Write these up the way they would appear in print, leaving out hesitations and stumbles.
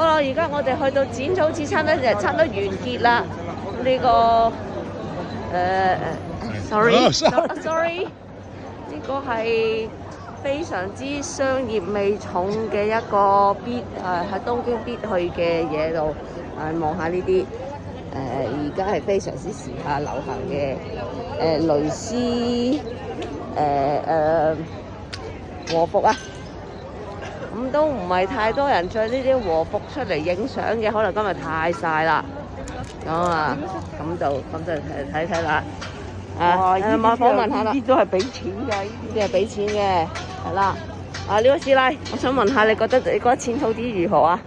好啦，而家我哋去到剪草之餐咧，就差唔多完結啦。呢、個sorry，呢個係非常之商業味重嘅一個喺東京必去嘅嘢度。望下呢啲而家係非常之時下流行嘅蕾絲和服啊！咁都唔係太多人着呢啲和服出嚟影相嘅，可能今日太曬啦。咁就睇睇啦。訪問下啦。呢啲都係俾錢㗎，呢啲係俾錢嘅，係啦。呢位師奶，我想問下你覺得淺草寺如何啊？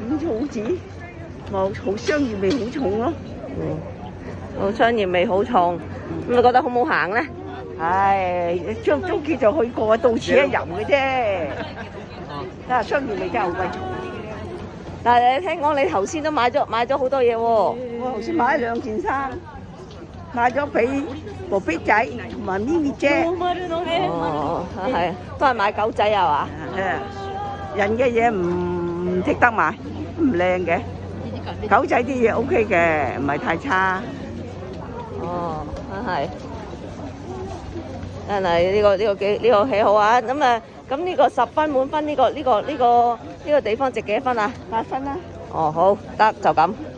淺草寺冇好商業味好重咯。好商業味好重。咁你覺得好唔好行咧？唉，張記就去過，到此一遊嘅啫。商業味真係好貴重。但係你聽講你頭先都買咗好多嘢喎。我頭先買咗2件衫，買咗俾寶貝仔同埋咪咪姐。係，都係買狗仔係嘛？人嘅嘢唔值得買，唔靚嘅。狗仔啲嘢 OK 嘅，唔係太差。係。真係呢個幾好啊！咁呢個10分滿分，呢個地方值幾多分啊？8分啦。好，得就咁。